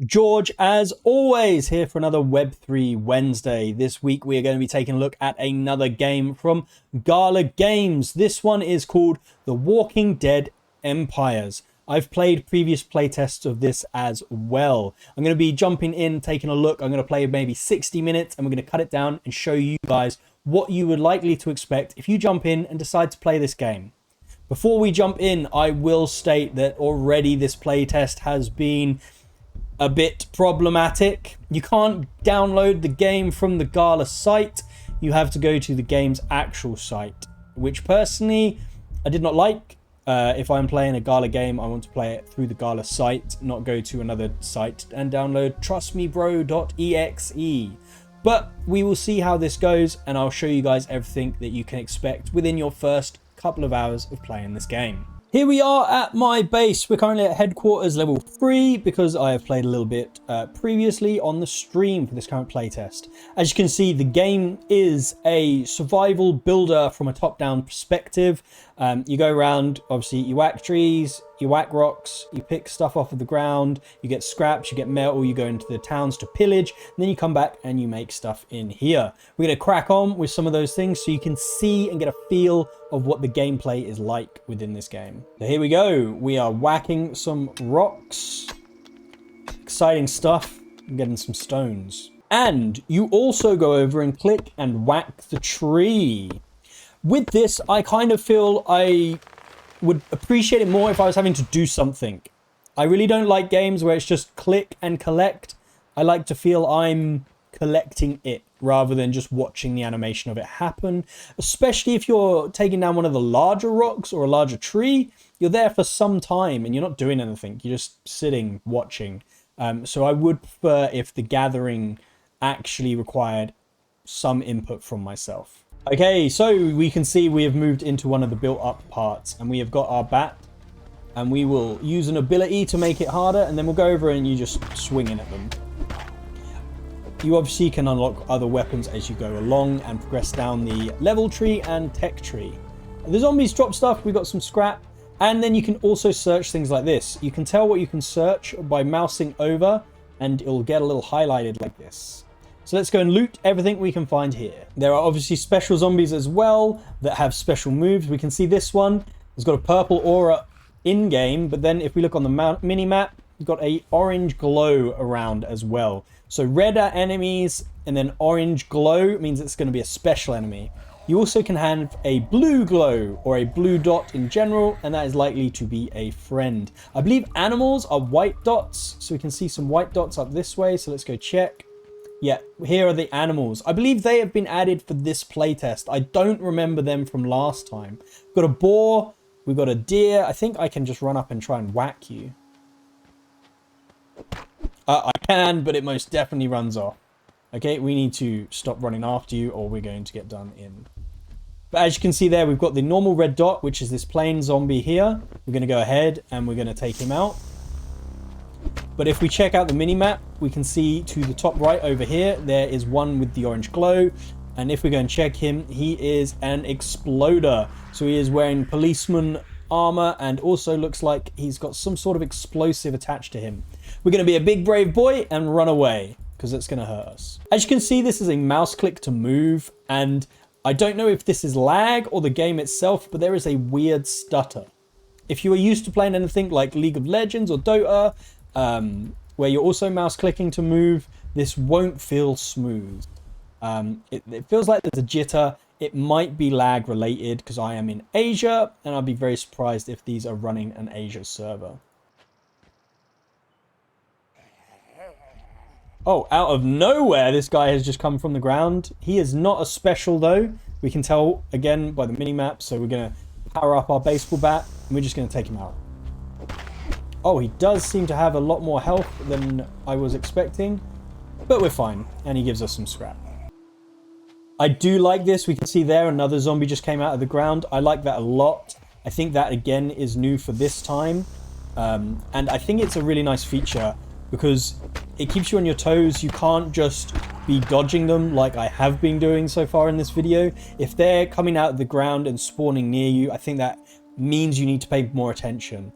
George, as always, here for another Web3 Wednesday. This week we are going to be taking a look at another game from Gala Games. This one is called The Walking Dead Empires. I've played previous playtests of this as well. I'm going to be jumping in, taking a look. I'm going to play maybe 60 minutes and we're going to cut it down and show you guys what you would likely to expect if you jump in and decide to play this game. Before we jump in, I will state that already this playtest has been a bit problematic. You can't download the game from the Gala site. You have to go to the game's actual site, which personally I did not like. If I'm playing a Gala game, I want to play it through the Gala site, not go to another site and download trustmebro.exe. But we will see how this goes, and I'll show you guys everything that you can expect within your first couple of hours of playing this game. Here we are at my base. We're currently at headquarters level 3 because I have played a little bit previously on the stream for this current playtest. As you can see, the game is a survival builder from a top-down perspective. You go around, obviously you whack trees, you whack rocks, you pick stuff off of the ground, you get scraps, you get metal, you go into the towns to pillage, and then you come back and you make stuff in here. We're going to crack on with some of those things so you can see and get a feel of what the gameplay is like within this game. So here we go. We are whacking some rocks. Exciting stuff. I'm getting some stones. And you also go over and click and whack the tree. With this, I kind of feel I would appreciate it more if I was having to do something. I really don't like games where it's just click and collect. I like to feel I'm collecting it rather than just watching the animation of it happen. Especially if you're taking down one of the larger rocks or a larger tree, you're there for some time and you're not doing anything. You're just sitting, watching. So I would prefer if the gathering actually required some input from myself. Okay, so we can see we have moved into one of the built up parts and we have got our bat and we will use an ability to make it harder and then we'll go over and you just swing in at them. You obviously can unlock other weapons as you go along and progress down the level tree and tech tree. The zombies drop stuff, we got some scrap, and then you can also search things like this. You can tell what you can search by mousing over and it'll get a little highlighted like this. So let's go and loot everything we can find here. There are obviously special zombies as well that have special moves. We can see this one has got a purple aura in-game, but then if we look on the mini-map, you've got a orange glow around as well. So red are enemies, and then orange glow means it's going to be a special enemy. You also can have a blue glow or a blue dot in general, and that is likely to be a friend. I believe animals are white dots, so we can see some white dots up this way, so let's go check. Yeah, here are the animals. I believe they have been added for this playtest. I don't remember them from last time. We've got a boar, we've got a deer. I think I can just run up and try and whack you. I can, but it most definitely runs off. Okay, we need to stop running after you or we're going to get done in. But as you can see there, we've got the normal red dot, which is this plain zombie here. We're going to go ahead and we're going to take him out. But if we check out the mini-map, we can see to the top right over here, there is one with the orange glow. And if we go and check him, he is an exploder. So he is wearing policeman armor and also looks like he's got some sort of explosive attached to him. We're going to be a big brave boy and run away because it's going to hurt us. As you can see, this is a mouse click to move. And I don't know if this is lag or the game itself, but there is a weird stutter. If you are used to playing anything like League of Legends or Dota, where you're also mouse clicking to move, this won't feel smooth. It feels like there's a jitter. It might be lag related because I am in Asia and I'll be very surprised if these are running an Asia server. Oh, out of nowhere, this guy has just come from the ground. He is not a special though. We can tell again by the mini-map. So we're going to power up our baseball bat and we're just going to take him out. Oh, he does seem to have a lot more health than I was expecting, but we're fine. And he gives us some scrap. I do like this. We can see there another zombie just came out of the ground. I like that a lot. I think that again is new for this time. And I think it's a really nice feature because it keeps you on your toes. You can't just be dodging them like I have been doing so far in this video. If they're coming out of the ground and spawning near you, I think that means you need to pay more attention.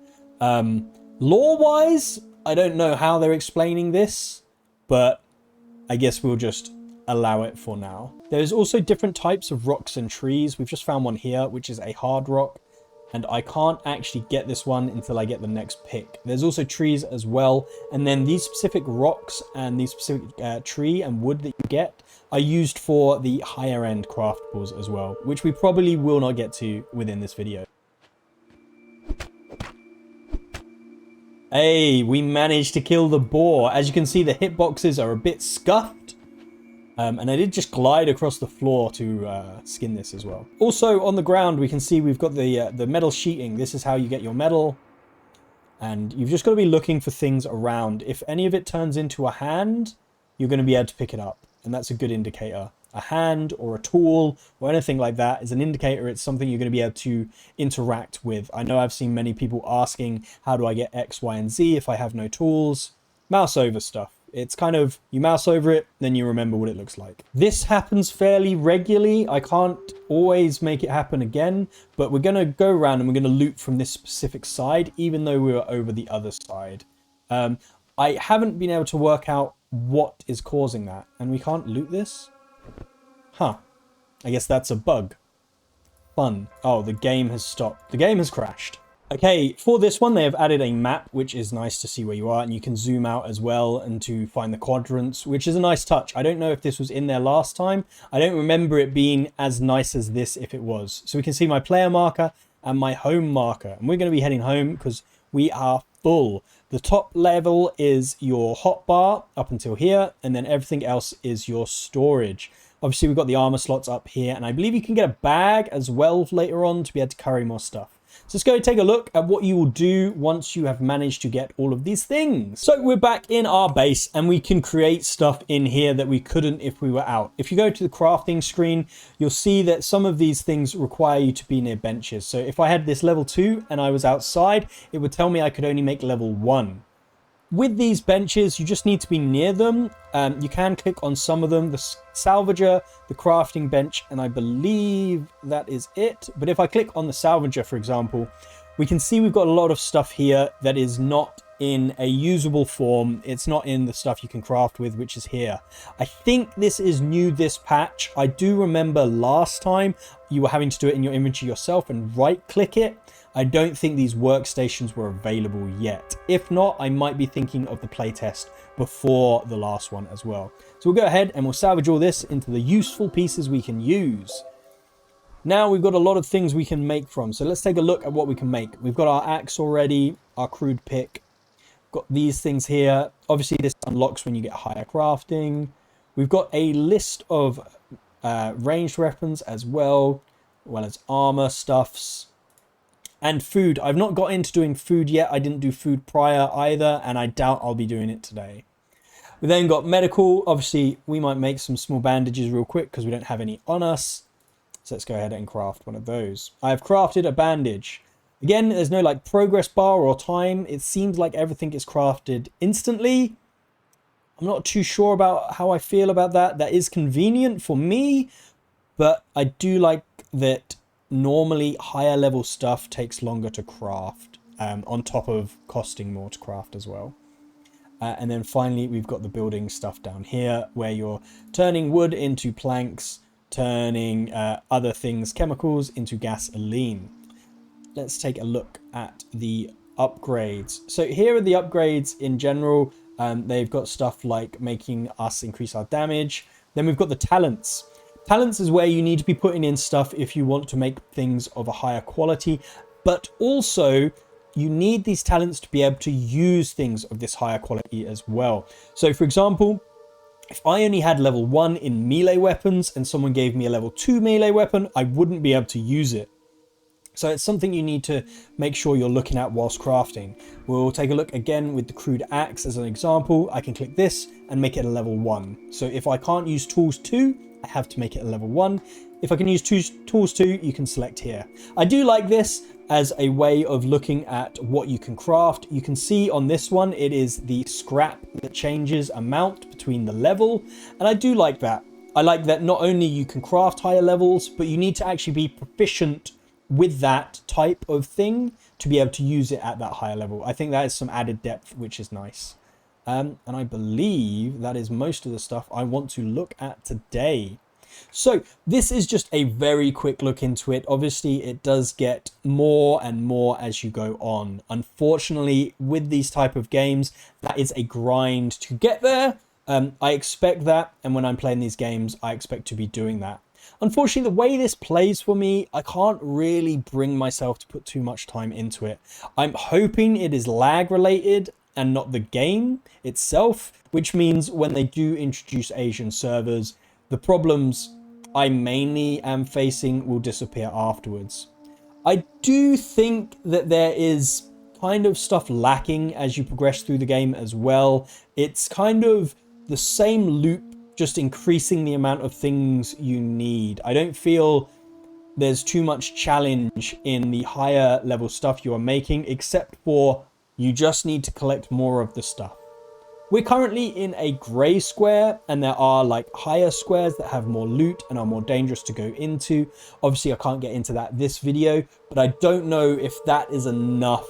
Lore-wise, I don't know how they're explaining this, but I guess we'll just allow it for now. There's also different types of rocks and trees. We've just found one here, which is a hard rock, and I can't actually get this one until I get the next pick. There's also trees as well, and then these specific rocks and these specific tree and wood that you get are used for the higher end craftables as well, which we probably will not get to within this video. Hey, we managed to kill the boar. As you can see, the hitboxes are a bit scuffed. And I did just glide across the floor to skin this as well. Also on the ground, we can see we've got the metal sheeting. This is how you get your metal. And you've just got to be looking for things around. If any of it turns into a hand, you're going to be able to pick it up. And that's a good indicator. A hand or a tool or anything like that is an indicator it's something you're going to be able to interact with. I know I've seen many people asking, how do I get X, Y, and Z if I have no tools? Mouse over stuff. It's kind of, you mouse over it, then you remember what it looks like. This happens fairly regularly. I can't always make it happen again, but we're going to go around and we're going to loot from this specific side, even though we were over the other side. I haven't been able to work out what is causing that, and we can't loot this? Huh. I guess that's a bug. Fun. Oh, the game has stopped. The game has crashed. Okay, for this one, they have added a map, which is nice to see where you are, and you can zoom out as well and to find the quadrants, which is a nice touch. I don't know if this was in there last time. I don't remember it being as nice as this if it was. So we can see my player marker and my home marker, and we're going to be heading home because we are full. The top level is your hotbar up until here, and then everything else is your storage. Obviously, we've got the armor slots up here, and I believe you can get a bag as well later on to be able to carry more stuff. So let's go take a look at what you will do once you have managed to get all of these things. So we're back in our base and we can create stuff in here that we couldn't if we were out. If you go to the crafting screen, you'll see that some of these things require you to be near benches. So if I had this level 2 and I was outside, it would tell me I could only make level 1. With these benches, you just need to be near them. You can click on some of them, the salvager, the crafting bench, and I believe that is it. But if I click on the salvager, for example, we can see we've got a lot of stuff here that is not in a usable form. It's not in the stuff you can craft with, which is here. I think this is new this patch. I do remember last time you were having to do it in your inventory yourself and right click it. I don't think these workstations were available yet. If not, I might be thinking of the playtest before the last one as well. So we'll go ahead and we'll salvage all this into the useful pieces we can use. Now we've got a lot of things we can make from. So let's take a look at what we can make. We've got our axe already, our crude pick. Got these things here. Obviously this unlocks when you get higher crafting. We've got a list of ranged weapons as well as armor stuffs. And food. I've not got into doing food yet. I didn't do food prior either, and I doubt I'll be doing it today. We then got medical. Obviously, we might make some small bandages real quick because we don't have any on us. So let's go ahead and craft one of those. I have crafted a bandage. Again, there's no like progress bar or time. It seems like everything is crafted instantly. I'm not too sure about how I feel about that. That is convenient for me, but I do like that normally higher level stuff takes longer to craft, on top of costing more to craft as well. And then finally we've got the building stuff down here where you're turning wood into planks, turning other things, chemicals, into gasoline. Let's take a look at the upgrades. So here are the upgrades in general. They've got stuff like making us increase our damage. Then we've got the talents. Talents is where you need to be putting in stuff if you want to make things of a higher quality, but also you need these talents to be able to use things of this higher quality as well. So for example, if I only had level 1 in melee weapons and someone gave me a level 2 melee weapon, I wouldn't be able to use it. So it's something you need to make sure you're looking at whilst crafting. We'll take a look again with the crude axe as an example. I can click this and make it a level 1. So if I can't use tools 2, I have to make it a level 1. If I can use tools 2, you can select here. I do like this as a way of looking at what you can craft. You can see on this one, it is the scrap that changes amount between the level. And I do like that. I like that not only you can craft higher levels, but you need to actually be proficient with that type of thing to be able to use it at that higher level. I think that is some added depth, which is nice. And I believe that is most of the stuff I want to look at today. So this is just a very quick look into it. Obviously, it does get more and more as you go on. Unfortunately, with these type of games, that is a grind to get there. I expect that, and when I'm playing these games, I expect to be doing that. Unfortunately, the way this plays for me, I can't really bring myself to put too much time into it. I'm hoping it is lag related and not the game itself, which means when they do introduce Asian servers, the problems I mainly am facing will disappear afterwards. I do think that there is kind of stuff lacking as you progress through the game as well. It's kind of the same loop, just increasing the amount of things you need. I don't feel there's too much challenge in the higher level stuff you are making, except for you just need to collect more of the stuff. We're currently in a grey square, and there are like higher squares that have more loot and are more dangerous to go into. Obviously, I can't get into that this video, but I don't know if that is enough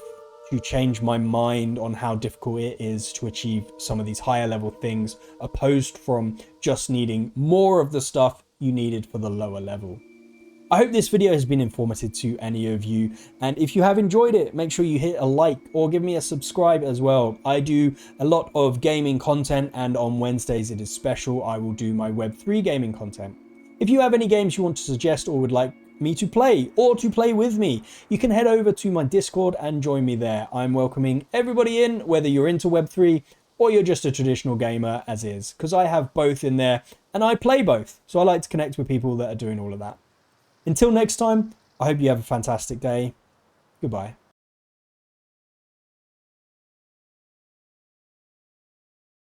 to change my mind on how difficult it is to achieve some of these higher level things, opposed from just needing more of the stuff you needed for the lower level. I hope this video has been informative to any of you, and if you have enjoyed it, make sure you hit a like or give me a subscribe as well. I do a lot of gaming content, and on Wednesdays it is special. I will do my Web3 gaming content. If you have any games you want to suggest or would like me to play or to play with me, you can head over to my Discord and join me there. I'm welcoming everybody in, whether you're into Web3 or you're just a traditional gamer as is, because I have both in there and I play both. So I like to connect with people that are doing all of that. Until next time, I hope you have a fantastic day. Goodbye.